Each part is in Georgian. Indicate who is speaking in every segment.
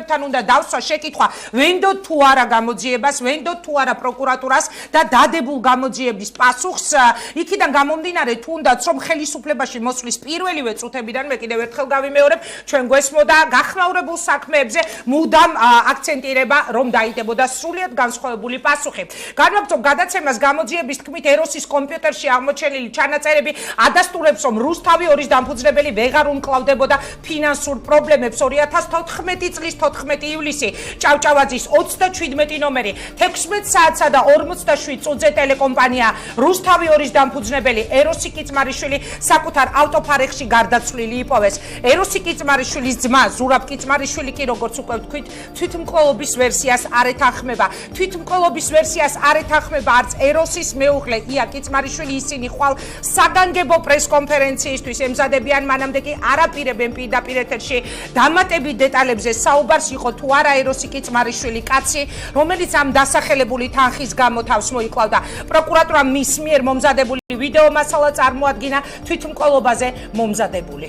Speaker 1: ხელისუფლებთან უნდა დავსვა შეკითხვა, ვენდოთ თუ არა გამოძიებას, ვენდოთ თუ არა პროკურატურას და დადებულ გამოძიების პასუხს. იქიდან გამომდინარე, თუნდაც რომ ხელისუფლებაში მოსვლის პირველივე წუთებიდან მე კიდევ ერთხელ გავიმეორებ, ჩვენ გვესმოდა გახმაურებულ საქმეებზე მუდამ აქცენტირება, რომ დაიდებოდა სრულიად განსხვავებული პასუხი. განვაგრძობ გადაცემას გამოძიების თქმით ეროსის კომპიუტერში აღმოჩენილი ჩანაწერები ადასტურებს, რომ რუსთავი ორის დამფუძნებელი ვეღარ უმკლავდებოდა ფინანსურ პრობლემებს. 2014 წლის 14 ივლისი ჭავჭავაძის 37 ნომერი 16 საათსა და 47 წუთზე ტელეკომპანია რუსთავი ორის დამფუძნებელი ეროსი კიწმარიშვილი საკუთარ ავტოფარეხში გარდაცვლილი იპოვეს. ეროსი კიწმარიშვილის ძმა ზურაბ კიწმარიშვილი კი როგორც უკვე ვთქვით, თვითმკვლელობის ვერსიას არ ეთანხმება. თვითმკვლელობის ვერსიას არ ეთანხმება არც ეროსის მეუღლე ია კიწმარიშვილი, ისინი ხვალ საგანგებო პრესკონფერენციისთვის ემზადებიან, მანამდე კი არაპირებენ პირდაპირ ეთერში დამატებით დეტალებზე საუბარს, იყო თუ არა ეროსი კიწმარიშვილი კაცი, რომელიც ამ დასახელებული თანხის გამო თავს მოიკლავდა. პროკურატურამ მის მიერ მომზადებული ვიდეო მასალა წარმოადგინა თვითმკვლელობაზე მომზადებული.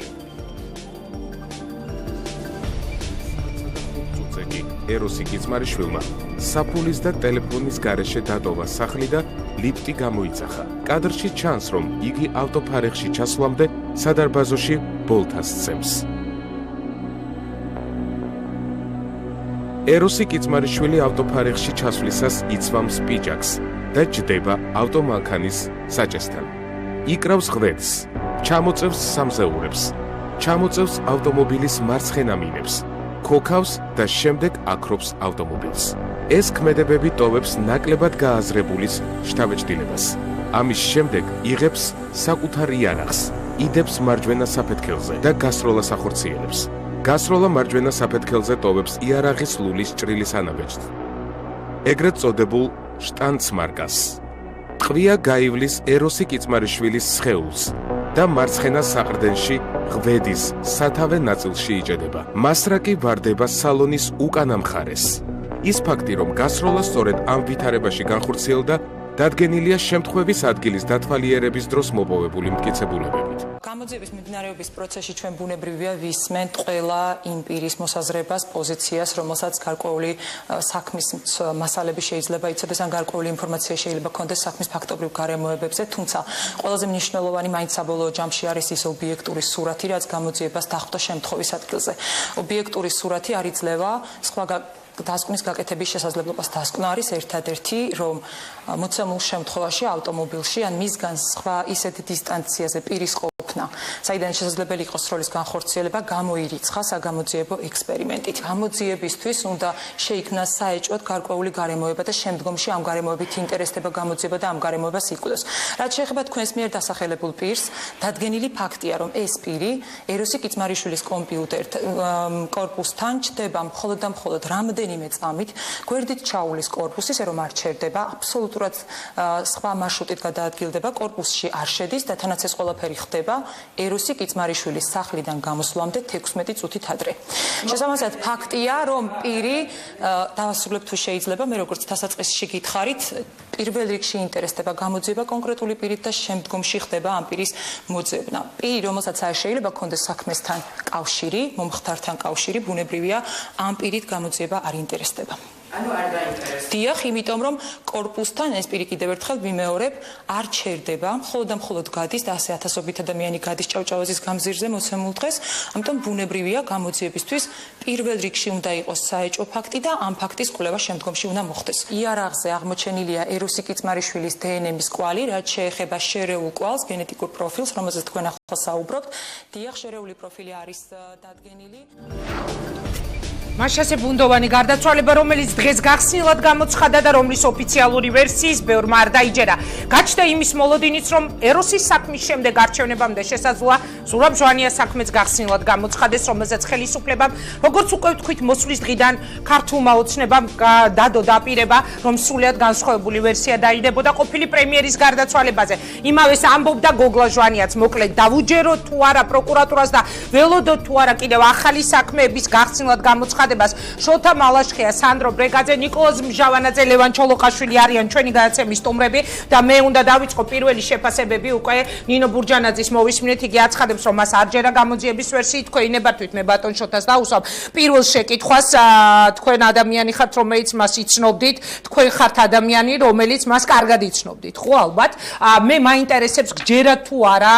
Speaker 2: ეროსი კიწმარიშვილმა საფულის და ტელეფონის გარეშე დატოვა სახლი და ლიფტი გამოიძახა. კადრში ჩანს, რომ იგი ავტოფარეხში ჩასვლამდე სადარბაზოში ბოლთას სცემს. ეროსი კიწმარიშვილი ავტოფარეხში ჩასვლისას იცვამს პიჯაკს და ჯდება ავტომანქანის საჭესთან. იკრავს ღვედს, ჩამოწევს სამზეურებს, ჩამოწევს ავტომობილის მარცხენა მინებს, ქოქავს და შემდეგ აკრობს ავტომობილს. ეს ქმედებები ტოვებს ნაკლებად გააზრებულის შთაბეჭდილებას. ამის შემდეგ იღებს საკუთარ იარაღს, იდებს მარჯვენა საფეთქელზე და გასროლას ახორციელებს. გასროლა მარჯვენა საფეთქელზე ტოვებს იარაღის ლულის ჭრილის ანაბეჭდს, ეგრეთ წოდებულ შტანცმარკას. ტყვია გაივლის ეროსი კიწმარიშვილის სხეულს და მარცხენა საყრდენში ღვედის სათავე ნაწილში იჭედება. მასრაკი ვარდება სალონის უკანა მხარეს. ის ფაქტი, რომ გასროლა სწორედ ამ ვითარებაში განხორციელდა, დადგენილია შემთხვევის ადგილის დათვალიერების დროს მოპოვებული მტკიცებულებებით.
Speaker 3: გამოძიების მიმდინარეობის პროცესში ჩვენ ბუნებრივია ვისმენთ ყველა იმ პირის მოსაზრებას, პოზიციას, რომელსაც გარკვეული საქმის მასალები შეიძლება იცოდეს, ან გარკვეული ინფორმაცია შეიძლება ქონდეს საქმის ფაქტობრივ გარემოებებზე, თუმცა ყველაზე მნიშვნელოვანი მაინც საბოლოო ჯამში არის ის ობიექტური სურათი, რაც გამოძიებას დახვდა შემთხვევის ადგილზე. ობიექტური სურათი არ იძლევა სხვა დასკვნის გაკეთების შესაძლებლობას. დასკვნა არის ერთადერთი, რომ მოცემულ შემთხვევაში ავტომობილში ან მისგან სხვა ისეთ დისტანციაზე პირის ყოფნა, საიდან შესაძლებელი იყოს სროლის განხორციელება, გამოირიცხა საგამოძიებო ექსპერიმენტით. გამოძიებისთვის უნდა შეიქმნას საეჭვოდ გარკვეული გარემოება და შემდგომში ამ გარემოებით ინტერესდება გამოძიება და ამ გარემოებას იკვლევს. რაც შეეხება თქვენს მიერ დასახელებულ პირს, დადგენილი ფაქტია, რომ ეს პირი ეროსი კიწმარიშვილის კომპიუტერ კორპუსთან ჩდება მხოლოდ და მხოლოდ რამდენიმე წამით გვერდით ჩაულის კორპუსის, რომ არ ჩერდება, აბსოლუტურად სხვა მარშრუტით გადაადგილდება, კორპუსში არ შედის და თანაც ეს ყველაფერი ხდება ეროსი კიწმარიშვილის სახლიდან გამოსვლამდე 16 წუთით ადრე. შესაბამისად, ფაქტია, რომ პირი დავასრულებ თუ შეიძლება, მე როგორც დასაწყისში გითხარით, პირველ რიგში ინტერესდება გამოძიება კონკრეტული პირით და შემდგომში ხდება ამ პირის მოძებნა. პირი, რომელსაც არ შეიძლება ქონდეს საქმესთან კავშირი, მომხდართან კავშირი, ბუნებრივია, ამ პირით გამოძიება არ ინტერესდება.
Speaker 4: ანუ არ დაინტერესდება.
Speaker 3: დიახ, იმიტომ რომ კორპუსთან ეს პირი კიდევ ერთხელ ვიმეორებ, არ ჩერდება, მხოლოდ და მხოლოდ გადის და ასე ათასობით ადამიანი გადის ჭავჭავაძის გამზირზე მოცემულ დღეს, ამიტომ ბუნებრივია გამოძიებისთვის პირველ რიგში უნდა იყოს საეჭვო ფაქტი და ამ ფაქტის კვლევა შემდგომში უნდა მოხდეს. იარაღზე აღმოჩენილია ეროსი კიწმარიშვილის დნმ-ის კვალი, რაც შეეხება შერეულ კვალს, გენეტიკურ პროფილს, რომელზეც თქვენ ახლა საუბრობთ. დიახ, შერეული პროფილი არის დადგენილი.
Speaker 1: მას შესაძლებელი ბუნდოვანი გარდაცვალება, რომელიც დღეს გახსნილად გამოცხადა და რომლის ოფიციალური ვერსიის ბევრმა არ დაიჯერა. გაჩნდა იმის მოლოდინიც, რომ ეროსის საქმის შემდეგ არჩევნებამდე შესაძლოა ზურაბ ჟვანიას საქმეც გახსნილად გამოცხადეს, რომელზეც ხელისუფლებამ, როგორც უკვე ვთქვით, მოსვლის დღიდან ქართულმა ოცნებამ დადო დაპირება, რომ სრულიად განსხვავებული ვერსია დაიდებოდა ყოფილი პრემიერის გარდაცვალებაზე. იმავეს ამბობდა გოგლა ჟვანიაც, მოკლედ დავუჯეროთ თუ არა პროკურატურას და ველოდოთ თუ არა კიდევ ახალი საქმეების გახსნილად გამოცხადება. განცხადებას. შოთა მალაშხია, სანდრო ბრეგაძე, ნიკოლოზ მჟავანაძე, ლევან ჩოლოყაშვილი არიან ჩვენი გადაცემის სტუმრები და მე უნდა დავიწყო პირველი შეფასებები უკვე ნინო ბურჯანაძის მოვისმინეთ. იგი აცხადებს, რომ მას არ ჯერა გამოძიების ვერსიით, თქვენ ინებართვით მე ბატონ შოთას დავუსვამ. პირველ შეკითხვას თქვენ ადამიანი ხართ, რომელიც მას იცნობდით, თქვენ ხართ ადამიანი, რომელიც მას კარგად იცნობდით, ხო ალბათ? მე მაინტერესებს ჯერა თუ არა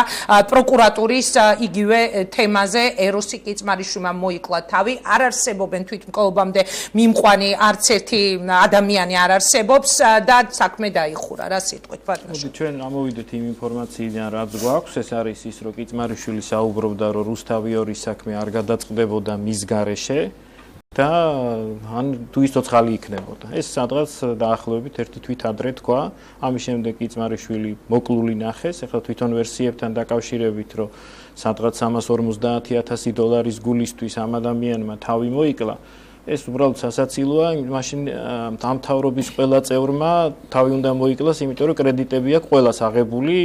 Speaker 1: პროკურატურის იგივე თემაზე ეროსი კიწმარიშვილმა მოიკლა თავი, არ არსებობენ თვითმკვლელობამდე მიმყვანი არც ერთი ადამიანი არ არსებობს და საქმე დაიხურა რა სიტყვით ბატონო.
Speaker 4: ჩვენ ამოვიდეთ იმ ინფორმაციიდან რაც გვაქვს, ეს არის ის რომ კიწმარიშვილი საუბრობდა რომ რუსთავიორის საქმე არ გადაწყდებოდა მის გარეშე და ან თუ ის ცოცხალი იქნებოდა. ეს სადღაც დაახლოებით ერთი თვით ადრე თქვა. ამის შემდეგ კიწმარიშვილი მოკლული ნახეს, ახლა თვითონ ვერსიებთან დაკავშირებით რომ სადღაც $350,000 გულისთვის ამ ადამიანმა თავი მოიკლა. ეს უბრალოდ სასაცილოა, მაშინ დამთავრობის ყველა წევრმა თავი უნდა მოიკლას, იმიტომ რომ კრედიტები აქვს ყველას აღებული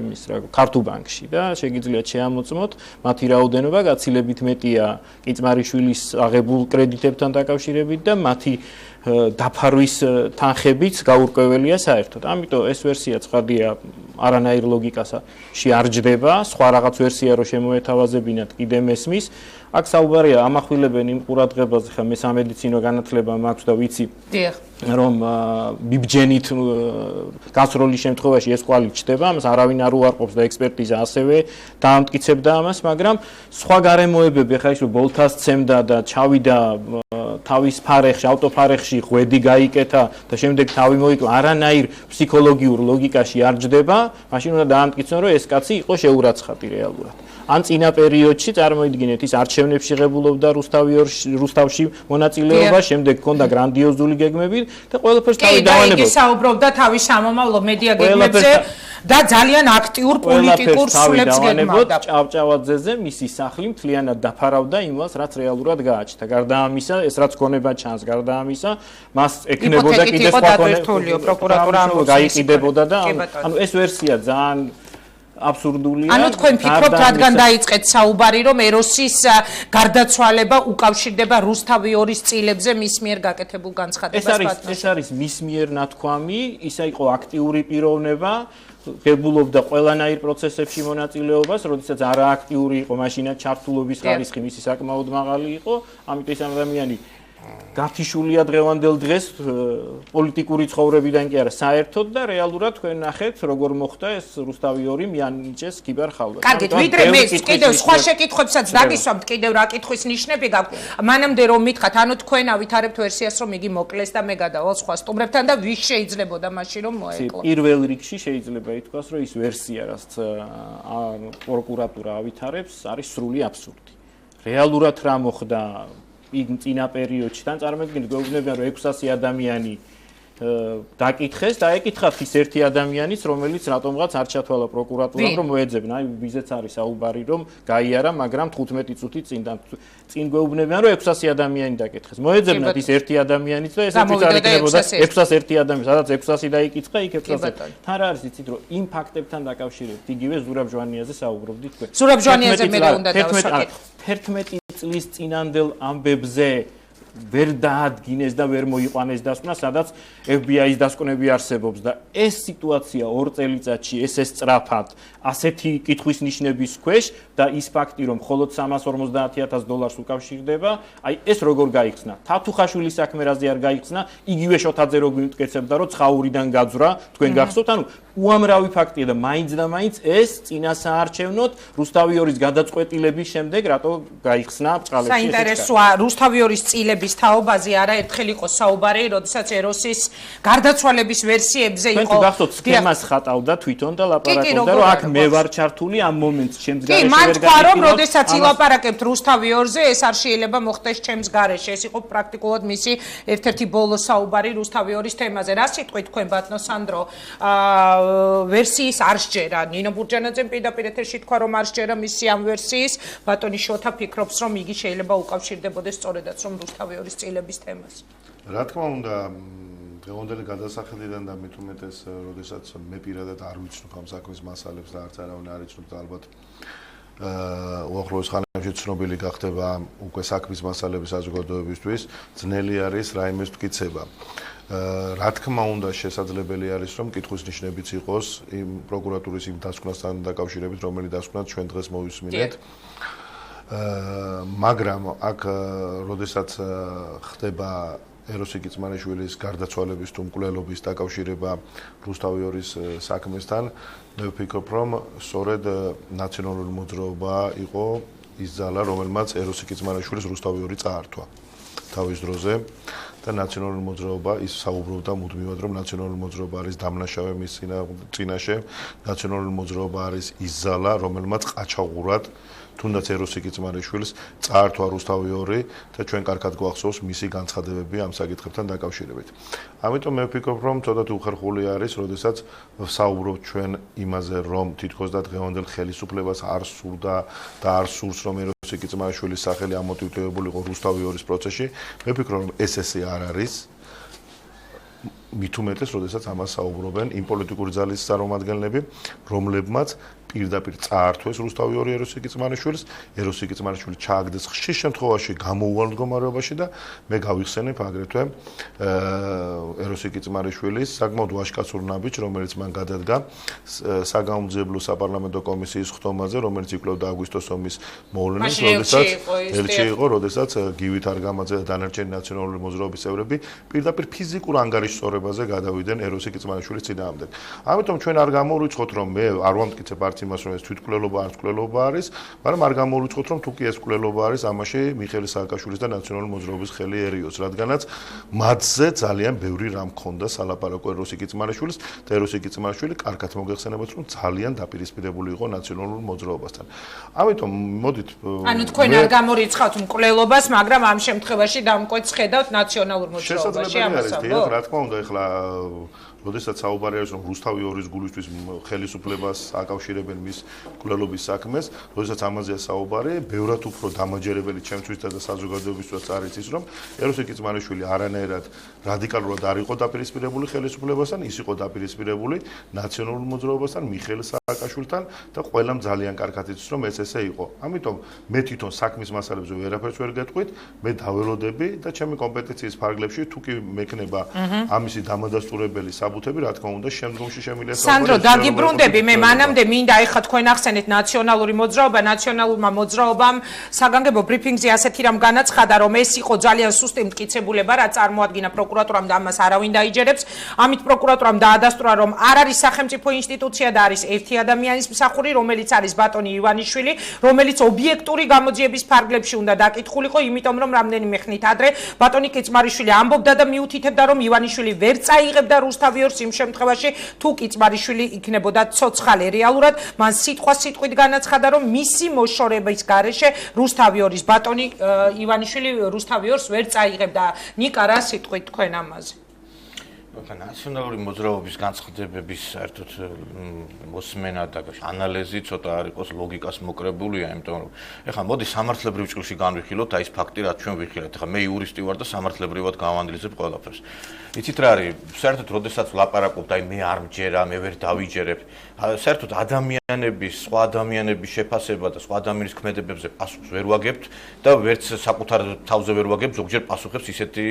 Speaker 4: იმის რა ქართულ ბანკში და შეგიძლიათ შეამოწმოთ მათი რაოდენობა გაცილებით მეტია კიწმარიშვილის აღებულ კრედიტებთან დაკავშირებით და მათი დაფარვის თანხებიც გაურკვეველია საერთოდ. ამიტომ ეს ვერსია ცხადია არანაირ ლოგიკაში არ ჯდება, სხვა რაღაც ვერსია რო შემოეთავაზებინათ კიდე მესმის. აქ საუბარია ამახვილებენ იმ ყურადღებას, ხა მე სამედიცინო განათლება მაქვს და ვიცი რომ მიბჯენით გასროლის შემთხვევაში ეს ყვალი ჩდება, ამას არავინ არ უარყოფს და ექსპერტიზა ასევე დაამტკიცებდა ამას, მაგრამ სხვა გარემოებები ხა ის რომ ბოლთას ცემდა და ჩავიდა თავის ფარეხში, ავტოფარეხში ღვედი გაიკეთა და შემდეგ თავი მოიკლა, არანაირ ფსიქოლოგიურ ლოგიკაში არ ჯდება, მაშინ უნდა დაამტკიცონ რომ ეს კაცი იყო შეურაცხმელი რეალურად. ან წინა პერიოდში წარმოიდგინეთ ის არჩევნებში ღებულობდა რუსთავში მონაწილეობა, შემდეგ ჰქონდა გრანდიოზული გეგმები და ყველაფერს თავი დავანებოდა.
Speaker 1: კი, საუბრობდა თავის სამომავლო მედია გეგმებზე და ძალიან აქტიურ პოლიტიკურ სულებს გეგმავდა.
Speaker 4: ჭავჭავაძეზე მისი სახლი მთლიანად დაფარავდა იმას, რაც რეალურად გააჩნდა. გარდა ამისა, ეს რაც გონება ჩანს, გარდა ამისა, მას ეკნებოდა კიდე სხვა
Speaker 1: პროკურატურა
Speaker 4: გაიყიდებოდა და ანუ ეს ვერსია ძალიან აბსურდულია.
Speaker 1: ანუ თქვენ ფიქრობთ, რადგან დაიწყეთ საუბარი, რომ ეროსის გარდაცვალება უკავშირდება რუსთავიორის წილებზე მის მიერ გაკეთებულ განცხადებას?
Speaker 4: ეს არის მის მიერ ნათქვამი, ისა იყო აქტიური პიროვნება, ღებულობდა ყველანაირ პროცესებში მონაწილეობას, როდესაც არააქტიური იყო, მაშინაც ჩართულობის ხარისხი მისი საკმაოდ მაღალი იყო, ამიტომ ეს ადამიანი გათიშულია დღევანდელ დღეს პოლიტიკური ცხოვრებიდან კი არა საერთოდ და რეალურად თქვენ ნახეთ როგორ მოხდა ეს რუსთავიორი მიანიჭეს კიბერხალვას.
Speaker 1: კარგით, ვიდრე მე კიდევ სხვა შეკითხვებსაც დაგისვამთ, კიდევ რა კითხვის ნიშნები გაქვთ. მანამდე რომ მითხრათ, ანუ თქვენ ავითარებთ ვერსიას რომ იგი მოკლეს და მე გადავალ სხვა სტუმრებთან და ვის შეიძლებოდა მაშინ რომ მოეკლო.
Speaker 4: პირველ რიგში შეიძლება ითქვას, რომ ის ვერსია, რაც პროკურატურა ავითარებს, არის სრული აბსურდი. რეალურად რა მოხდა იმ წინა პერიოდში თან წარმოიდგინეთ გვეუბნებიან რომ 600 ადამიანი დაკითხეს და ეკითხათ ის ერთი ადამიანიც რომელიც რატომღაც არ ჩათვალა პროკურატურამ რომ მოეძებნა აი ვიზეც არის საუბარი რომ გაიარა მაგრამ 15 წუთი წინ გვეუბნებიან რომ 600 ადამიანი დაკითხეს მოეძებნათ ის ერთი ადამიანიც და ესეც არ იქნებოდა 601 ადამიანი სადაც 600 დაიკიცხა იქ 600 თან რა არის იცით რომ იმ ფაქტებთან დაკავშირებით იგივე ზურაბ ჟვანიაზე საუბრობდით თქვენ
Speaker 1: ზურაბ ჟვანიაზე მე უნდა დავსვაკეთ
Speaker 4: 11 წლის წინანდელ ამბებზე ვერ დაადგინეს და ვერ მოიყვანეს დასკვნა, სადაც FBI-ის დასკვნები არსებობს და ეს სიტუაცია 2 წელიწადში ესე სწრაფად, ასეთი კითხვის ნიშნების ქვეშ და ის ფაქტი, რომ მხოლოდ $350,000 უკავშირდება, აი ეს როგორ გაიხსნა? თათუხაშვილის საქმე რაზე არ გაიხსნა, იგივე შოთაძე რო გვიმტკიცებდა, რომ ცხაურიდან გაძვრა, თქვენ გახსოვთ, ანუ უამრავი ფაქტია და მაინც და მაინც ეს წინასაარჩევნოდ რუსთავიორის გადაწყვეტილების შემდეგ რატო გაიხსნა ბრწყალებში?
Speaker 1: საინტერესოა, რუსთავიორის წილების თაობაზე არაერთხელ იყო საუბარი, როდესაც ეროსის გარდაცვალების ვერსიებზე იყო.
Speaker 4: თქვენ გახსოვთ, სქემას ხატავდა თვითონ და ლაპარაკობდა, რომ აქ მე ვარ ჩართული ამ მომენტს ჩემს გარეშე ვერ
Speaker 1: კი, მან თქვა, რომ როდესაც ილაპარაკებთ რუსთავიორზე, ეს არ შეიძლება მოხდეს ჩემს გარეშე. ეს იყო პრაქტიკულად მისი ერთ-ერთი ბოლო საუბარი რუსთავიორის თემაზე. რა სიტყვით თქვენ ბატონო სანდრო ვერსიის არ შეერა. ნინო ბურჯანაძემ პირდაპირ ეთერში თქვა, რომ არ შეერა მისი ამ ვერსიის. ბატონი შოთა ფიქრობს, რომ იგი შეიძლება უკავშირდებოდეს სწორედაც რომ რუსთავიორის წილების თემას.
Speaker 5: რა თქმა უნდა, დღევანდელი გადასახედიდან და მით უმეტეს, როდესაც მე პირადად არ ვიცნობ ამ საქმის მასალებს და არც არავინ არ იცნობს და ალბათ უახლოეს ხანებში ცნობილი გახდება უკვე საქმის მასალების საზოგადოებისთვის, ძნელი არის რაიმეს მტკიცება. რა თქმა უნდა, შესაძლებელი არის, რომ კითხვის ნიშნებიც იყოს იმ პროკურატურის იმ დასკვნასთან დაკავშირებით, რომელიც დასკვნაც ჩვენ დღეს მოვისმინეთ. მაგრამ აქ, როდესაც ხდება ეროსიკი წმანაშვილის გარდაცვალების თუ მკვლელობის დაკავშირება რუსთავი ორის საქმესთან, მე ვფიქრობ, რომ სწორედ ნაციონალური მოძრაობა იყო ის ძალა, რომელმაც ეროსიკი წმანაშვილის რუსთავი ორი წაართვა თავის დროზე და ნაციონალური მოძრაობა ის საუბრობდა მუდმივად, რომ ნაციონალური მოძრაობა არის დამნაშავე მის წინაშე, ნაციონალური მოძრაობა არის ის ზალა, რომელმაც ყაჩაღურად თუნდაც ეროსიკი წმარიშვილს წაართვა რუსთავი ორი და ჩვენ კარგად გვახსოვს მისი განცხადებები ამ საკითხებთან დაკავშირებით. ამიტომ მე ვფიქრობ, რომ ცოტა უხერხული არის, როდესაც ვსაუბრობთ ჩვენ იმაზე, რომ თითქოს და დღევანდელ ხელისუფლებას არ სურდა და არ სურს, რომ ეროსიკი წმარიშვილის სახელი ამოტვირთებული იყო რუსთავი ორის პროცესში. მე ვფიქრობ, რომ ესე არ არის. მით უმეტეს, როდესაც ამას საუბრობენ იმ პოლიტიკური ძალის წარმომადგენლები, რომლებმაც პირდაპირ წაართვეს რუსთავი ორი ეროსიკი წმარიშვილს, ეროსიკი წმარიშვილი ჩააგდეს ხშირ შემთხვევაში გამოუვალ მდგომარეობაში და მე გავიხსენებ აგრეთვე ეროსიკი წმარიშვილის საკმაოდ ვაჟკაცურ ნაბიჯს, რომელიც მან გადადგა საგამოძიებლო საპარლამენტო კომისიის ხტომაზე, რომელიც იკვლევდა აგვისტოს ომის მოვლენებს, როდესაც ელჩი იყო, როდესაც გივით არგამაძე და დანარჩენი ნაციონალური მოძრაობის წევრები პირდაპირ ფიზიკურ ანგარიშსწორებაზე გადავიდნენ ეროსიკი წმარიშვილის წინააღმდეგ. ამიტომ ჩვენ არ გამოვიწყოთ, რომ მე არ ვამტკიცებ არც იმას, რომ ეს თვითმკვლელობა არც მკვლელობა არის, მაგრამ არ გამოვიწყოთ, რომ თუ კი ეს მკვლელობა არის, ამაში მიხეილ სააკაშვილის და ნაციონალური მოძრაობის ხელიერიოს, რადგანაც მათზე ძალიან ბევრი რამ ქონდა სალაპარაკო ეროსიკი წმარიშვილის და ეროსიკი წმარიშვილი კარგად მოგეხსენებათ, რომ ძალიან დაპირისპირებული იყო ნაციონალურ მოძრაობასთან. ამიტომ მოდით
Speaker 1: ანუ თქვენ არ გამორიცხავთ მკვლელობას, მაგრამ ამ შემთხვევაში დამკვეთს ხედავთ ნაციონალურ მოძრაობაში ამას.
Speaker 5: რა თქმა უნდა, ეხლა როდესაც საუბარი არის, რომ რუსთავი ორის გულისთვის ხელისუფლებას აკავშირებენ მის მკვლელობის საქმეს, როდესაც ამაზეა საუბარი, ბევრად უფრო დამაჯერებელი ჩემთვის და საზოგადოებისთვის არის ის, რომ ეროსიკი წმარიშვილი არანაირად რადიკალურად არ იყო დაპირისპირებული ხელისუფლებასთან, ის იყო დაპირისპირებული ნაციონალურ მოძრაობასთან, მიხეილ სააკაშვილთან და ყველამ ძალიან კარგად იცის, რომ ეს ესე იყო. ამიტომ მე თვითონ საქმის მასალებზე ვერაფერს ვერ გეტყვით, მე დაველოდები და ჩემი კომპეტენციის ფარგლებში თუ კი მექნება ამისი დამადასტურებელი საბუთები, რა თქმა უნდა, შემდგომში შემიძლია
Speaker 1: სანდრო, დაგიბრუნდები, მე მანამდე მინდა ეხლა თქვენ ახსენეთ ნაციონალური მოძრაობა, ნაციონალურმა მოძრაობამ საგანგებო ბრიფინგზე ასეთი რამ განაცხადა, რომ ეს იყო ძალიან სუსტი მტკიცებულება, რაც წარმოადგინა პროკურატურამ და ამას არავინ დაიჯერებს. ამით პროკურატურამ დაადასტურა, რომ არ არის სახელმწიფო ინსტიტუცია და არის ერთი ადამიანის მსახური, რომელიც არის ბატონი ივანიშვილი, რომელიც ობიექტური გამოძიების ფარგლებში უნდა დაკითხულიყო, იმიტომ რომ რამდენიმე ხნით ადრე ბატონი კიწმარიშვილი ამბობდა და მიუთითებდა, რომ ივანიშვილი ვერ წაიღებდა რუსთავი ორს იმ შემთხვევაში, თუ კიწმარიშვილი იქნებოდა ცოცხალი. რეალურად მან სიტყვით განაცხადა, რომ მისი მოშორების გარეშე რუსთავი ორის ბატონი ივანიშვილი რუსთავი ორს ვერ წაიღებდა. ნიკა, რა სიტყვით თქვენ ამაზე?
Speaker 6: ნაციონალური მოძრაობის განცხადებების საერთოდ მოსმენა და ანალიზი ცოტა არ იყოს ლოგიკას მოკრებულია, იმიტომ რომ ეხლა მოდი სამართლებრივ ჭრილში განვიხილოთ აი ეს ფაქტი, რაც ჩვენ ვიხილეთ. ეხლა მე იურისტი ვარ და სამართლებრივად გავანალიზებ ყველაფერს. იცით რა არის? საერთოდ როდესაც ვლაპარაკობთ, აი მე არ მჯერა, მე ვერ დავიჯერებ. საერთოდ ადამიანების, სხვა ადამიანების შეფასება და სხვა ადამიანის ქმედებებზე პასუხს ვერ ვაგებთ და ვერც საკუთარ თავზე ვერ ვაგებთ, ზოგჯერ პასუხებს ისეთი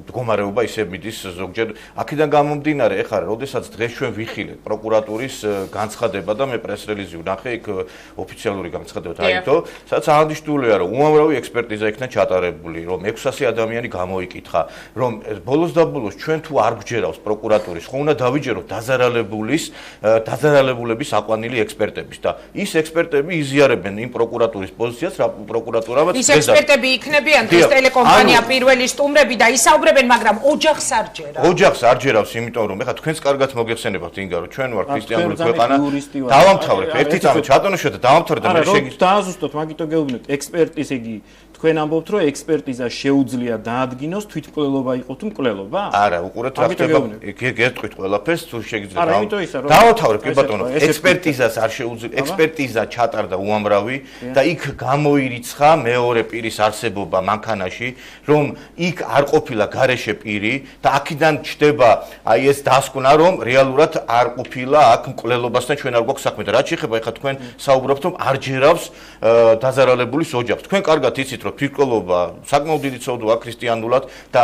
Speaker 6: მდგომარეობა ისე მიდის ზოგჯერ აქედან გამომდინარე, ეხლა როდესაც დღეს ჩვენ ვიხილეთ პროკურატურის განცხადება და მე პრეს-რელიზი ვნახე, იქ ოფიციალური განცხადება დაიდო, სადაც აღნიშნულია, რომ უამრავი ექსპერტიზა იქნა ჩატარებული, რომ 600 ადამიანი გამოიკითხა, რომ ბოლოს და ბოლოს ჩვენ თუ არ გვჯერავს პროკურატურის, ხო უნდა დავიჯეროთ დაზარალებულების აყვანილი ექსპერტების და ის ექსპერტები იზიარებენ იმ პროკურატურის პოზიციას, რა პროკურატურავად
Speaker 1: ის ექსპერტები იქნებიან დღეს ტელეკომპანია პირველი სტუმრები და ისაუბრებენ, მაგრამ ოჯახს არ ჯერავს.
Speaker 6: ოჯახს არ ჯერავს, იმიტომ რომ ეხლა თქვენს კარგად მოგეხსენებათ ინგა, რომ ჩვენ ვარ ქრისტიანული ქვეყანა. დავამთავრებ ერთი წამი ჩატონოშოთ და დავამთავრებ და მე
Speaker 4: შეგიძლიათ დააზუსტოთ, მაგითო გეუბნებთ, ექსპერტის იგი თქვენ ამბობთ, რომ ექსპერტიზა შეუძლია დაადგინოს თვითმკვლელობა იყო თუ მკვლელობა?
Speaker 6: არა, უყურეთ რა ხდება. გეტყვით ყველაფერს, თუ შეგიძლიათ.
Speaker 4: არა, იმიტომ ისა რომ
Speaker 6: დავათავრებ კი ბატონო, ექსპერტიზას არ შეუძლია, ექსპერტიზა ჩატარდა უამრავი და იქ გამოირიცხა მეორე პირის არსებობა მანქანაში, რომ იქ არ ყოფილა გარეშე პირი და აქედან ჩდება აი ეს დასკვნა, რომ რეალურად არ ყოფილა აქ მკვლელობასთან ჩვენ არ გვაქვს საქმე და რაც შეეხება ახლა თქვენ საუბრობთ, რომ არ ჯერავს დაზარალებულის ოჯახს. თქვენ კარგად იცით, რომ ფირკვლელობა საკმაოდ დიდი ცოდვაა ქრისტიანულად და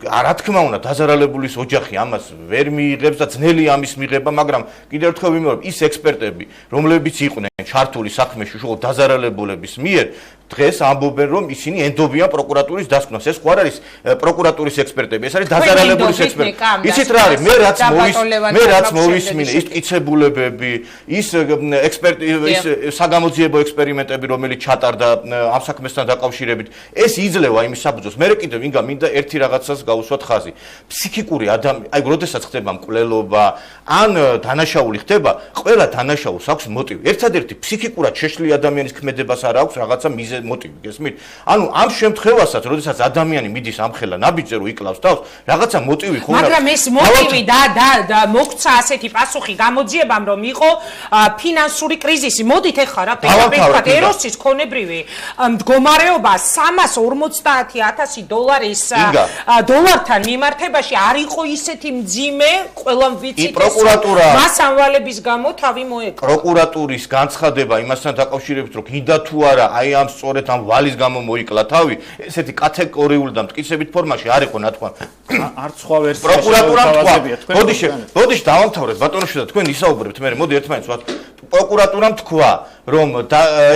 Speaker 6: რა თქმა უნდა დაზარალებულის ოჯახი ამას ვერ მიიღებს და ძნელი ამის მიღება, მაგრამ კიდევ ერთხელ ვიმეორებ, ის ექსპერტები, რომლებიც იყვნენ ჩართული საქმეში უშუალოდ დაზარალებულების მიერ, დღეს ამბობენ, რომ ისინი ენდობიან პროკურატურის დასკვნას. ეს ხო არ არის პროკურატურის ექსპერტები, ეს არის დაზარალებულის ექსპერტები. იცით რა არის? მე რაც მოვისმინე, ის მტკიცებულებები, ის საგამოძიებო ექსპერიმენტები, რომელიც ჩატარდა ამ საქმესთან დაკავშირებით, ეს იძლევა იმის საბრძოლოს. მე კიდევ მინდა ერთი რაღაცას გავუსვათ ხაზი. ფსიქიკური ადამიანი, აი, როდესაც ხდება მკვლელობა, ან დანაშაული ხდება, ყველა დანაშაულს აქვს მოტივი. ერთადერთი ფსიქიკურად შეშლილი ადამიანის ქმედებას არ აქვს რაღაცა მოტივი, გესმით? ანუ ამ შემთხვევასაც, როდესაც ადამიანი მიდის ამხელა ნაბიჯზე რომ იკლავს თავს, რაღაცა მოტივი ხო არა?
Speaker 1: მაგრამ ეს მოტივი და მოგცა ასეთი პასუხი გამოძიებამ, რომ იყო ფინანსური კრიზისი. მოდით ეხლა რა პირდაპირ ეროსის ქონებრივი მდგომარეობა 350,000 დოლართან მიმართებაში არ იყო ისეთი მძიმე, ყველამ ვიცით, მას ამვალების გამო თავი მოეკლა.
Speaker 6: პროკურატურის განცხადება იმასთან დაკავშირებით, რომ კიდა თუ არა აი ამ სწორედ ამ ვალის გამო მოიკლა თავი, ესეთი კატეგორიული და მტკიცებით ფორმაში არ იყო ნათქვა.
Speaker 4: არც სხვა ვერსია
Speaker 6: პროკურატურამ თქვა. მოდიში დავამთავრეთ, ბატონო და თქვენ ისაუბრებთ, მე მოდი ერთმანეთს ვთქვათ. პროკურატურამ თქვა, რომ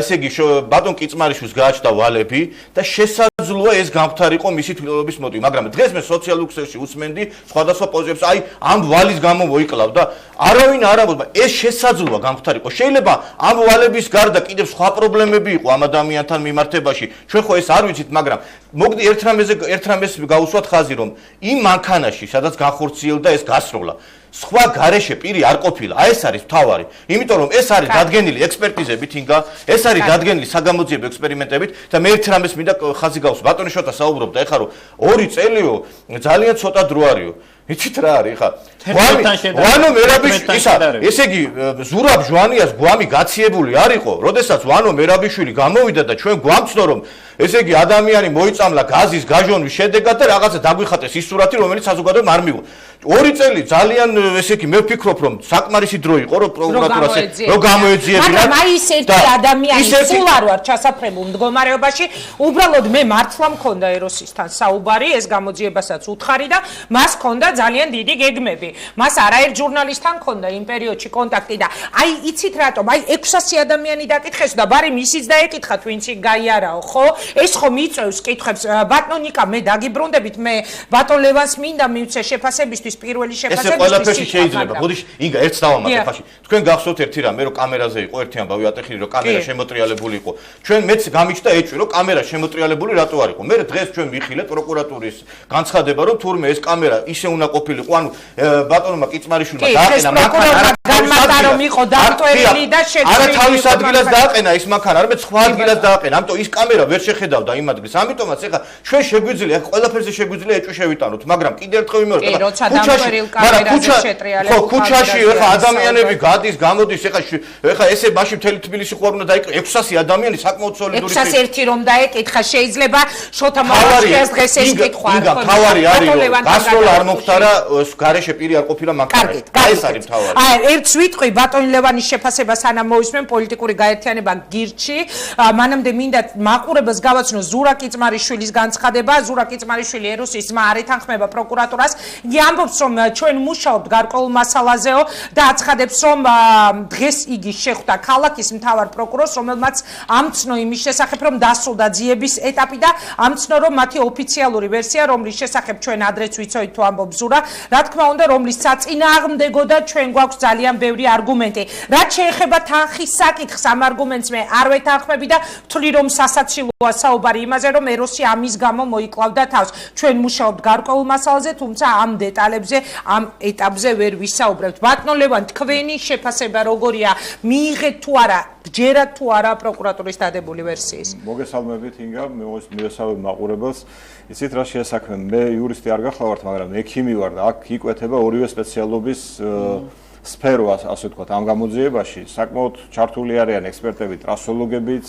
Speaker 6: ესე იგი ბატონ კიწმარიშვილს გააჩნდა ვალები და შესაძლოა ეს გამხდარიყო მისი თვლილობის მოტივი, მაგრამ დღეს მე სოციალურ ქსელში usmenდი სხვადასხვა პოზიციებს, აი ამ ვალის გამო მოიკლავ და არავინ არ ამბობს, ეს შესაძლოა გამხდარიყო. შეიძლება ამ ვალების გარდა კიდევ სხვა პრობლემები იყო ამ ადამიანთან მიმართებაში. ჩვენ ხო ეს არ ვიცით, მაგრამ მოგდი ერთ რამეს გავუსვათ ხაზი, რომ იმ მანქანაში, სადაც განხორციელდა ეს გასროლა, სხვა გარეშე პირი არ ყოფილა. აი ეს არის მთავარი. იმიტომ რომ ეს არის დადგენილი ექსპერტიზებით ინგა, ეს არის დადგენილი საგამოძიებო ექსპერიმენტებით და მე ერთ რამეს მინდა ხაზი გავუსვა. ბატონი შოთა საუბრობდა ეხლა რომ 2 წელიო ძალიან ცოტა დრო არისო. იცით რა არის ხა? ვანო მერაბიშვილი ისა, ესე იგი ზურაბ ჟვანიას გვამი გაციებული არ იყო, როდესაც ვანო მერაბიშვილი გამოვიდა და ჩვენ გვამცნო რომ ესე იგი ადამიანი მოიწამლა გაზის გაჟონვის შედეგად და რაღაცა დაგვიხატეს ის სურათი, რომელიც საზოგადოებამ არ მიიღო. 2 წელი ძალიან ესე იგი მე ვფიქრობ რომ საკმარისი დრო იყო რომ პროკურატურას რომ გამოეძიებინა.
Speaker 1: მაგრამ აი ეს ერთი ადამიანი სულ არ ვარ ჩასაფრებულ მდგომარეობაში, უბრალოდ მე მართლა მქონდა ეროსისთან საუბარი, ეს გამოძიებასაც უთხარი და მას ჰქონდა ძალიან დიდი გეგმები. მას არაერთ ჟურნალისტთან ჰქონდა იმ პერიოდში კონტაქტი და აი იცით რატომ? აი 600 ადამიანი დაკითხეს და ბარი მისიც დაეკითხათ ვინც იქ გაიარაო, ხო? ეს ხო მიწევს კითხვებს. ბატონ ნიკა, მე დაგიბრუნდებით, მე ბატონ ლევანს მინდა მივცე შეფასებისთვის, პირველი შეფასებისთვის.
Speaker 6: ეს ყველაფერში შეიძლება. ბოდიში, ინგა ერთს დავამატებ ხაში. თქვენ გახსოვთ ერთი რამე, რომ კამერაზე იყო ერთი ამბავი ატეხილი, რომ კამერა შემოტრიალებული იყო. ჩვენ მეც გამიჩნდა ეჭვი, რომ კამერა შემოტრიალებული რატო არ იყო. მე დღეს ჩვენ ვიხილეთ პროკურატურის განცხადება, რომ თურმე ეს კამერა ისე უნდა ყოფილიყო, ანუ ბატონმა კიწმარიშვილმა დააყენა მანქანა
Speaker 1: განმარტა რომ იყო დაკტვერილი და შეჭრილი.
Speaker 6: არა თავის ადგილას დააყენა ის მანქანა, არამედ სხვა ადგილას დააყენა. ამიტომ ის კამერა ვერ შეხედავდა იმ ადგილს. ამიტომაც ეხლა ჩვენ შეგვიძლია ყველაფერზე შეგვიძლია ეჭვი შევიტანოთ, მაგრამ კიდევ ერთხელ ვიმეორებ, ქუჩაში ეხლა ადამიანები გადის, გამოდის, ეხლა ესე მაშინ მთელი თბილისი ხო არ უნდა დაიკრა 600 ადამიანი საკმაოდ სოლიდური
Speaker 1: 601 რომ დაეკითხა შეიძლება შოთა მოვაშკიას დღეს ეს კითხვა
Speaker 6: არ ხო თავარი არის რომ გასროლა არ მოხდარა გარეშე პირი არ ყოფილა მანქანაში ეს არის თავარი
Speaker 1: აი ერთს ვიტყვი ბატონი ლევანის შეფასება სანამ მოვისმენ პოლიტიკური გაერთიანება გირჩი მანამდე მინდა მაყურებელს გავაცნო ზურა კიწმარიშვილის განცხადება ზურა კიწმარიშვილი ეროსის ძმა არ ეთანხმება პროკურატურას იგი ამბობს რომ ჩვენ მუშაობთ გარკვეულ მასალაზეო და აცხადებს რომ დღეს იგი შეხვდა ქალაქის მთავარ პროკურორს რომელმაც ამცნო იმის შესახებ რომ დასრულდა ძიების ეტაპი და ამცნო რომ მათი ოფიციალური ვერსია რომლის შესახებ ჩვენ ადრეც ვიცოდით თუ ამბობს ზურა რა თქმა უნდა რომლის საწინააღმდეგო და ჩვენ გვაქვს ძალიან ძალიან ბევრი არგუმენტი. რაც შეეხება თანხის საკითხს, ამ არგუმენტს მე არ ვეთანხმები და ვთვლი რომ სასაცილოა საუბარი იმაზე, რომ ეროსი ამის გამო მოიკლავდა თავს. ჩვენ მუშაობთ გარკვეულ მასალაზე, თუმცა ამ დეტალებზე, ამ ეტაპზე ვერ ვისაუბრებთ. ბატონო ლევან, თქვენი შეფასება როგორია? მიიღეთ თუ არა, გჯერათ თუ არა პროკურატურის დადებული ვერსიის?
Speaker 7: მოგესალმებით ინგა, მივესალმებ მაყურებელს. იცით რა შეესაქმე, მე იურისტი არ გახლავართ, მაგრამ ექიმი ვარ და აქ იკვეთება ორივე სპეციალობის სფერო, ასე ვთქვათ, ამ გამოძიებაში. საკმაოდ ჩართული არიან ექსპერტები, ტრასოლოგებიც.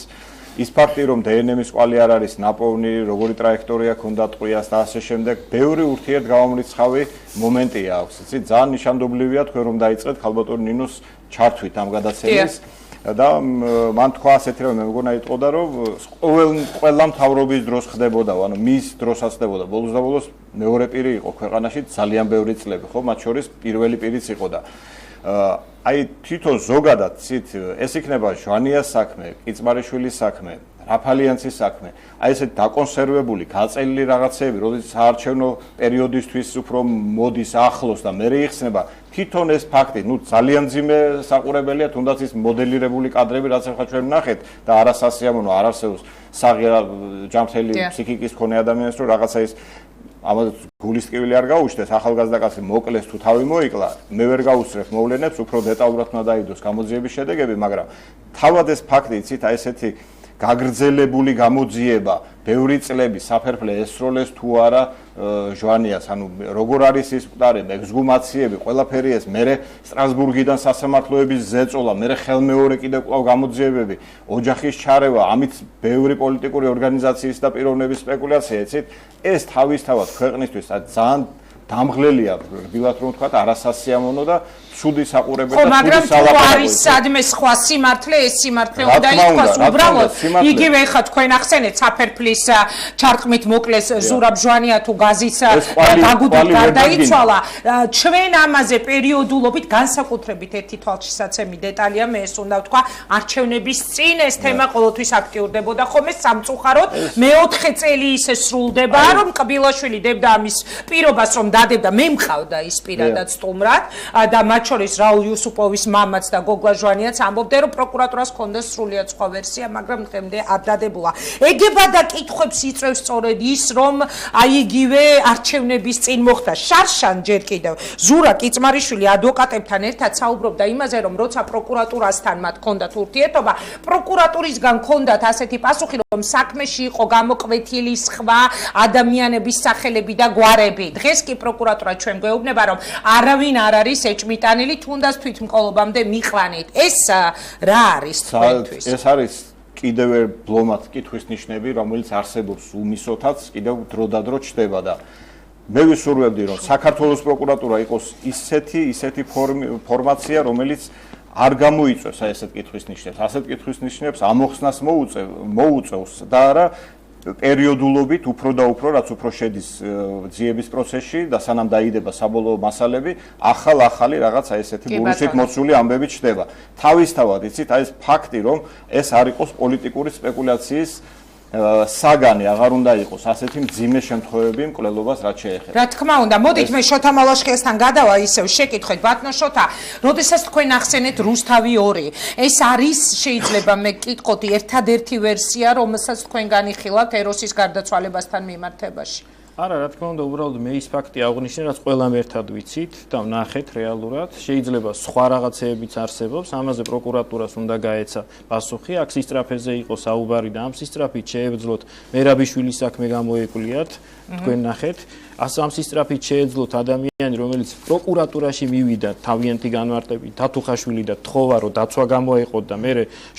Speaker 7: ის ფაქტი, რომ დნმ-ის კვალი არ არის ნაპოვნი, როგორი ტრაექტორია ქონდა ტყვიას და ასე შემდეგ, ბევრი ურთიერთგავამრიცხავი მომენტია აქვს. იცით, ძალიან ნიშანდობლივია თქვენ რომ დაიწყეთ ქალბატონ ნინოს ჩართვით ამ გადაცემის. და მან თქვა ასეთი რომ მე მგონა იტყოდა რომ ყველა მთავრობის დროს ხდებოდა, ანუ მის დროსაც ხდებოდა. ბოლოს და ბოლოს მეორე პირი იყო ქვეყანაში ძალიან ბევრი წლები, ხო, მათ შორის პირველი პირიც იყო და აი თვითონ ზოგადად ცით ეს იქნება ჟვანიას საქმე, კიცმარიშვილის საქმე, რაფალიანცის საქმე. აი ესეთ დაკონსერვებული, გაწელილი რაღაცები, როდესაც საარჩევნო პერიოდისთვის უფრო მოდის ახლოს და მე იხსნება თვითონ ეს ფაქტი, ну ძალიან ძიმე საყურებელია, თუნდაც ის მოდელირებული კადრები, რაც ახლა ჩვენ ვნახეთ და არასასიამოვნო, არ არსებობს საღია ჯანმრთელი ფსიქიკის მქონე ადამიანს, რომ რაღაცა ის ამას გულის ტკივილი არ გაუჩნდეს, ახალგაზრდა კაცი მოკლეს თუ თავი მოიკლა, მე ვერ გაუსწრებ მოვლენებს, უფრო დეტალურად უნდა დაიდოს გამოძიების შედეგები, მაგრამ თავად ეს ფაქტი, იცით, აი ესეთი გაგრძელებული გამოძიება, ბევრი წლები საფერფლე ესროლეს თუ არა ჟვანიას, ანუ როგორ არის ის მკვდარი, ექსგუმაციები, ყველაფერი ეს, მერე სტრასბურგიდან სასამართლოების ზეწოლა, მერე ხელმეორე კიდევ კვლავ გამოძიებები, ოჯახის ჩარევა, ამით ბევრი პოლიტიკური ორგანიზაციის და პიროვნების სპეკულაცია, იცით, ეს თავისთავად ქვეყნისთვის ძალიან დამღლელია, რბილად რომ ვთქვათ, არასასიამოვნო და ცუდი საყურებელი და ცუდი
Speaker 1: მაგრამ თუ
Speaker 7: სალაპარაკო.
Speaker 1: არის სადმე სხვა სიმართლე, ეს სიმართლე უნდა ითქვას უბრალოდ. იგივე ხა თქვენ ახსენეთ საფერფლის ჩარტყმით მოკლეს ზურაბ ჟვანია თუ გაზის გაგუდი გარდაიცვალა. ჩვენ ამაზე პერიოდულობით განსაკუთრებით ერთი თვალშისაცემი დეტალია, მე ეს უნდა ვთქვა, არჩევნების წინ ეს თემა ყოველთვის აქტიურდებოდა ხოლმე სამწუხაროდ. მეოთხე წელი ისე სრულდება, რომ კბილაშვილი დებდა ამის პირობას, რომ დადებდა, მე მყავდა ის პირადად სტუმრად და მათ შორის რაულ იუსუპოვის მამაც და გოგლა ჟვანიაც ამბობდნენ, რომ პროკურატურას ჰქონდა სრულიად სხვა ვერსია, მაგრამ დღემდე არ დადებულა. ეგება და კითხვებს იწევს სწორედ ის, რომ აი იგივე არჩევნების წინ მოხდა შარშან ჯერ კიდევ ზურა კიცმარიშვილი ადვოკატებთან ერთად საუბრობდა იმაზე, რომ როცა პროკურატურასთან მათ ჰქონდათ ურთიერთობა, პროკურატურისგან ჰქონდათ ასეთი პასუხი, რომ საქმეში იყო გამოკვეთილი სხვა ადამიანების სახელები და გვარები. დღეს კი პროკურატურა ჩვენ გვეუბნება, რომ არავინ არ არის ეჭმიტანილი, თუნდაც თვითმკვლელობამდე მიყვანით. ეს რა არის თქვენთვის?
Speaker 7: ეს არის კიდევ ბლომად კითხვის ნიშნები, რომელიც არსებობს უმისოთაც, კიდევ დროდადრო ჩდება და მე ვისურვებდი, რომ საქართველოს პროკურატურა იყოს ისეთი ფორმაცია, რომელიც არ გამოიწვევს აი ესეთ კითხვის ნიშნებს. ასეთ კითხვის ნიშნებს ამოხსნას მოუწევს და არა პერიოდულობით უფრო და უფრო, რაც უფრო შედის ძიების პროცესში და სანამ დაიდება საბოლოო მასალები, ახალი რაღაც აი ესეთი ბურუსით მოცული ამბები ჩდება. თავისთავად, იცით, აი ეს ფაქტი, რომ ეს არ იყოს პოლიტიკური სპეკულაციის საგანი, აღარ უნდა იყოს ასეთი მძიმე შემთხვევები მკვლელობას რაც შეეხება.
Speaker 1: რა თქმა უნდა, მოდით მე შოთა მალაშხიასთან გადავა ისევ შეკითხვით, ბატონო შოთა, როდესაც თქვენ ახსენეთ რუსთავი 2, ეს არის შეიძლება მე კითხოთი ერთადერთი ვერსია, რომელსაც თქვენ განიხილავთ ეროსის გარდაცვალებასთან მიმართებაში.
Speaker 4: არა, რა თქმა უნდა, უბრალოდ მე ის ფაქტი აღვნიშნე, რაც ყველამ ერთად ვიცით და ვნახეთ რეალურად. შეიძლება სხვა რაღაცეებიც არსებობს, ამაზე პროკურატურას უნდა გაეცა პასუხი. აქ სისტრაფეზე იყო საუბარი და ამ სისტრაფით შეეძლოთ მერაბიშვილის საქმე გამოეკულიათ, თქვენ ნახეთ. ამ სისტრაფით შეეძლოთ ადამიანი, რომელიც პროკურატურაში მივიდა თავიანთი განმარტებით, თათუხაშვილი და თხოვა, რომ დაცვა გამოეყოთ და მე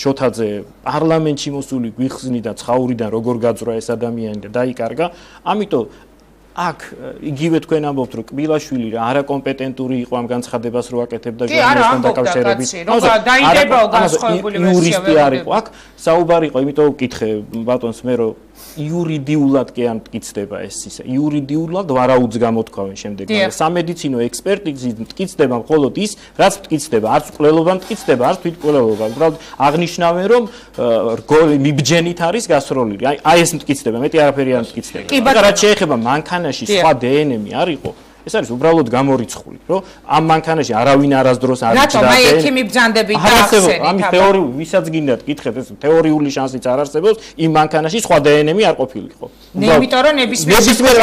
Speaker 4: შოთაძე პარლამენტში მოსული გვიხსნი და ცხაურიდან როგორ გაძრა ეს ადამიანი და დაიკარგა. ამიტომ აქ იგივე თქვენ ამბობთ, რომ კბილაშვილი რა არაკომპეტენტური იყო ამ განცხადებას რო აკეთებდა ჟურნალისტთან დაკავშირებით.
Speaker 1: დაიდებაო განსხვავებული ვერსია
Speaker 4: იურისტი არ იყო. აქ საუბარი იყო, იმიტომ ვკითხე ბატონს მე რომ იურიდიულად კი არ მტკიცდება ეს ისე. იურიდიულად ვარაუდს გამოთქვამენ შემდეგ. სამედიცინო ექსპერტიზით მტკიცდება მხოლოდ ის, რაც მტკიცდება, არც მკვლელობა მტკიცდება, არც თვითმკვლელობა. უბრალოდ აღნიშნავენ, რომ რგოლი მიბჯენით არის გასროლილი. აი ეს მტკიცდება, მეტი არაფერი არ მტკიცდება. მაგრამ რაც შეეხება მანქანაში სხვა დნმ არ იყო. ეს არის უბრალოდ გამორიცხული, რომ ამ მანქანაში არავინ არასდროს არ
Speaker 1: რატომ აი ექიმი ბრძანდებით და ახსენით?
Speaker 4: ამის თეორიული ვისაც გინდათ გითხეთ, ეს თეორიული შანსიც არ არსებობს, იმ მანქანაში სხვა დნმ-ი არ ყოფილიყო.
Speaker 1: იმიტომ რომ ნებისმიერ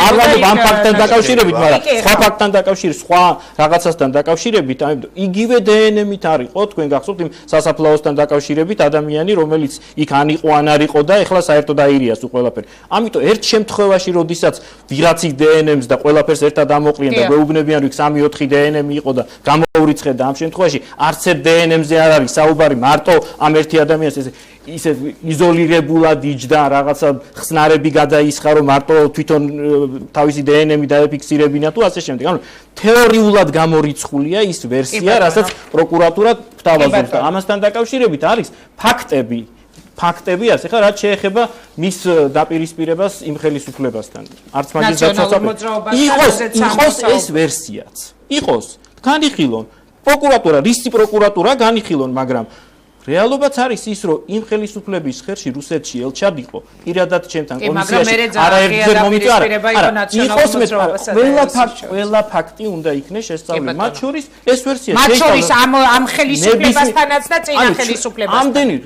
Speaker 4: არ ვამბობ ამ ფაქტთან დაკავშირებით, მაგრამ სხვა ფაქტთან დაკავშირებით, სხვა რაღაცასთან დაკავშირებით, ამიტომ იგივე დნმ-ით არ იყო, თქვენ გახსოვთ იმ სასაფლაოსთან დაკავშირებით ადამიანი, რომელიც იქ ან იყო ან არ იყო და ეხლა საერთოდ აირიას თუ ყველაფერი. ამიტომ ერთ შემთხვევაში, როდესაც ვიღაცის დნმ-ს და ყველაფერს ერთად ამოყრიან და გვეუბნებიან, რომ 3-4 დნმ იყო და გამოურიცხეთ და ამ შემთხვევაში არც ერთ დნმ-ზე არ არის საუბარი, მარტო ამ ერთი ადამიანს ისე იზოლირებულად იჯდა რაღაცა ხსნარები გადაისხა, რომ მარტო თვითონ თავისი დნმ-ი დაეფიქსირებინა თუ ასე შემდეგ. ანუ თეორიულად გამორიცხულია ის ვერსია, რასაც პროკურატურა გვთავაზობს და ამასთან დაკავშირებით არის ფაქტები არის, ეხლა რაც შეეხება მის დაპირისპირებას იმ ხელისუფლებასთან. არც მაგის დაცვა იყოს ეს ვერსიაც. იყოს განიხილონ პროკურატურა, რისი პროკურატურა განიხილონ, მაგრამ რეალობაც არის ის, რომ იმ ხელისუფლების ხელში რუსეთში ელჩად იყო პირადად ჩემთან კომისიაში არაერთჯერ მომიწვია. ყველა ფაქტი უნდა იქნეს შესწავლილი. მათ შორის ეს ვერსია
Speaker 1: მათ შორის ამ ხელისუფლებასთანაც და წინა ხელისუფლებასთან.
Speaker 4: ამდენი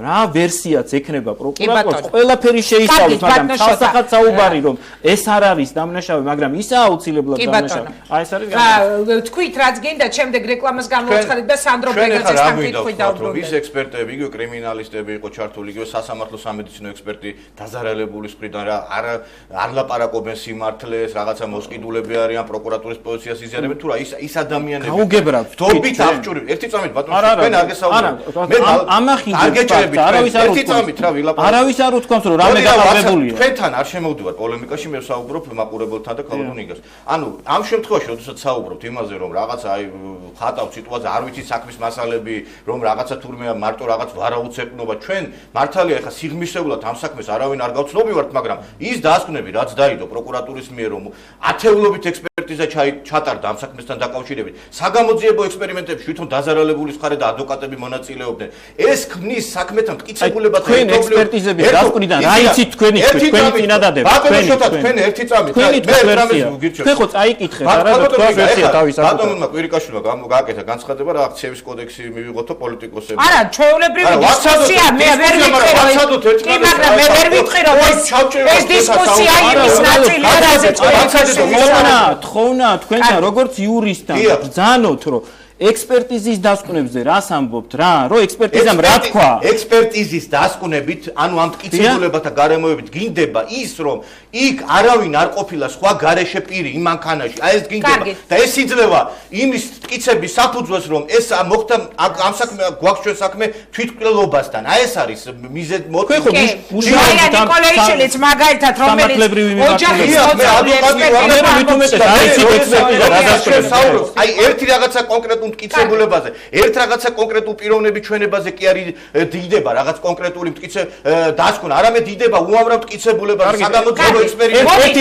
Speaker 4: რა ვერსიაც ექნება პროკურატურას, ყველაფერი შეისწავლოს, მაგრამ თავსახად საუბარი რომ ეს არ არის დამნაშავე, მაგრამ ისაა აუცილებლად დამნაშავე. აი ეს არის
Speaker 1: თქვით რაც გინდა, შემდეგ რეკლამას გამოვცხადეთ და სანდრო ბეგაძესთან კითხვით დავუბრუნდეთ.
Speaker 6: ექსპერტები, იგივე კრიმინალისტები იყო ჩართული, იგივე სასამართლო სამედიცინო ექსპერტი დაზარალებული მხრიდან რა არ ლაპარაკობენ სიმართლეს, რაღაცა მოსყიდულები არიან პროკურატურის პოზიციას იზიარებენ, თუ რა ის ადამიანები
Speaker 4: გაუგებრავთ.
Speaker 6: თობით აღჭურვი. ერთი წამით ბატონო, თქვენ არ გესაუბრებთ. მე
Speaker 4: ამახინჯებთ, არავის არ
Speaker 6: ერთი წამით რა ვილაპარაკობ.
Speaker 4: არავის არ უთქვამს რომ რამე გაყალბებულია.
Speaker 6: თქვენთან არ შემოვდივარ პოლემიკაში, მე ვსაუბრობ მაყურებელთან და ქალბუნიგას. ანუ ამ შემთხვევაში, როდესაც საუბრობთ იმაზე, რომ რაღაცა აი ხატავთ სიტუაცია, არ ვიცით საქმის მასალები, რომ რაღაცა თურმე მარტო რაღაც ვარაუცეყნობა, ჩვენ მართალია ეხა სიღრმისეულად ამ საქმეს არავინ არ გავცნობივართ, მაგრამ ის დასკვნები რაც დაიდო პროკურატურის მიერ, რომ ათეულობით ექსპერტიზა ჩატარდა ამ საქმესთან დაკავშირებით, საგამოძიებო ექსპერიმენტებში თვითონ დაზარალებულის მხარე და ადვოკატები მონაწილეობდნენ. ეს ქმნის საქმეთან მტკიცებულებად
Speaker 4: თქვენ ექსპერტიზების დასკვნიდან რა იცით თქვენი წინადადება?
Speaker 6: ბატონო შოთა თქვენ ერთი წამით
Speaker 4: მე რამეს გირჩევთ. თქვენ ხო წაიკითხეთ, არა თქვა ვერსია თავის აკეთეთ.
Speaker 6: ბატონმა კვირიკაშვილმა გააკეთა განცხადება რა აქციების კოდექსი მივიღოთო პოლიტიკოსები.
Speaker 1: არა, ჩვეულებრივი დისკუსია, მე ვერ ვიტყვი რომ კი, მაგრამ მე ვერ ვიტყვი რომ ეს დისკუსია იმის ნაწილია, რაზეც
Speaker 4: თხოვნა თქვენთან როგორც იურისტთან ბრძანოთ, რომ ექსპერტიზის დასკვნებზე რას ამბობთ რა, რომ ექსპერტიზამ რა თქვა?
Speaker 6: ექსპერტიზის დასკვნებით, ანუ ამ მტკიცებულებათა გარემოებით გინდება ის, რომ იქ არავინ არ ყოფილა სხვა გარეშე პირი იმ მანქანაში. აი ეს გინდება და ეს იძლევა იმის მტკიცების საფუძველს, რომ ეს მოხდა ამ საქმე გვაქვს ჩვენ საქმე თვითმკვლელობასთან. აი ეს არის მიზეთ მოთხოვნა.
Speaker 1: მაია ნიკოლაიშვილიც მაგალითად რომელიც ოჯახის
Speaker 6: აი ერთი რაღაცა კონკრეტული მტკიცებულებაზე, ერთ რაღაცა კონკრეტულ პიროვნების ჩვენებაზე კი არის დიდება, რაღაც კონკრეტული დასკვნა, არამედ დიდება უამრავ მტკიცებულებაზე, საგამოძიებო ექსპერიმენტი.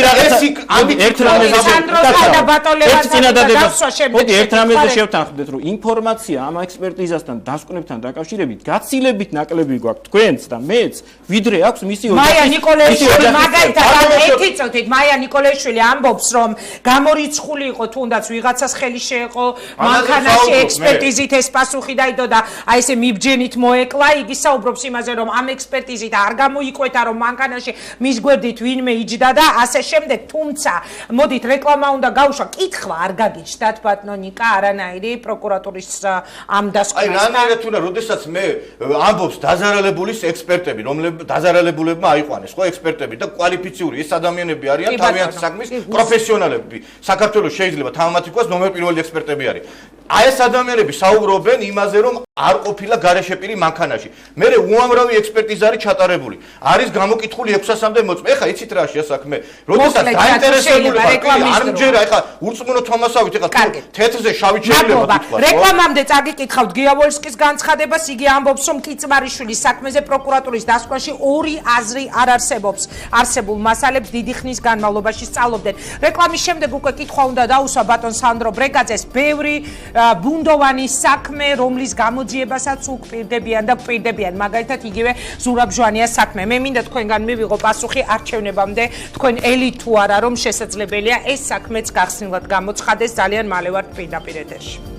Speaker 4: ერთ რამეზე შევთანხმდეთ, რომ ინფორმაცია ამ ექსპერტიზასთან დასკვნებთან დაკავშირებით გაცილებით ნაკლები გვაქვს თქვენც და მეც, ვიდრე აქვს მისი ოჯახის.
Speaker 1: მაია ნიკოლაიშვილი მაგალითად ერთი წუთით, მაია ნიკოლაიშვილი ამბობს, რომ გამორიცხული იყო თუნდაც ვიღაცას ხელი შეეყო მანქანაში ექსპერტიზით ეს პასუხი დაიდო და აი ესე მიბჯენით მოეკლა. იგი საუბრობს იმაზე, რომ ამ ექსპერტიზით არ გამოიკვეთა, რომ მანქანაში მის გვერდით ვინმე იჯდა და ასე შემდეგ. თუმცა მოდით რეკლამა უნდა გავუშვა. კითხვა არ გაგიჩნდათ ბატონო ნიკა არანაირი პროკურატურის ამ დასკვნასთან?
Speaker 6: აი რანაირად უნდა, როდესაც მე ამბობს დაზარალებულის ექსპერტები, რომლებიც დაზარალებულებმა აიყვანეს ხო ექსპერტები და კვალიფიციური ეს ადამიანები არიან თავიანთი საქმის პროფესიონალები. საქართველოს შეიძლება თამამად იყოს ნომერ პირველი ექსპერტები არის. აი ეს ადამიანები საუბრობენ იმაზე, რომ არ ყოფილა გარეშე პირი მანქანაში. მე უამრავი ექსპერტიზა არის ჩატარებული. არის გამოკითხული 600-მდე მოწმე. ეხა იცით რა შეასაქმე? როდესაც დაინტერესებული ვარ, არ მჯერა, ეხა ურწმუნო თომასავით, ეხა თეთრზე შავით შეიძლება თქვა.
Speaker 1: რეკლამამდე წაგიკითხავთ გიავოლსკის განცხადებას, იგი ამბობს, რომ კიცმარიშვილის საქმეზე პროკურატურის დასკვნაში ორი აზრი არ არსებობს. არსებულ მასალებს დიდი ხნის განმავლობაში სწავლობდნენ. რეკლამის შემდეგ უკვე კითხვა უნდა დაუსვა ბატონ სანდრო ბრეგაძეს, ბევრი ბუნდოვანი საქმე, რომლის გამო გამოძიებასაც უკპირდებიან და გვპირდებიან. მაგალითად, იგივე ზურაბ ჟვანიას საქმე. მე მინდა თქვენგან მივიღო პასუხი არჩევნებამდე, თქვენ ელი თუ არა რომ შესაძლებელია ეს საქმეც გახსნილად გამოცხადეს, ძალიან მალე ვართ პირდაპირ ეთერში.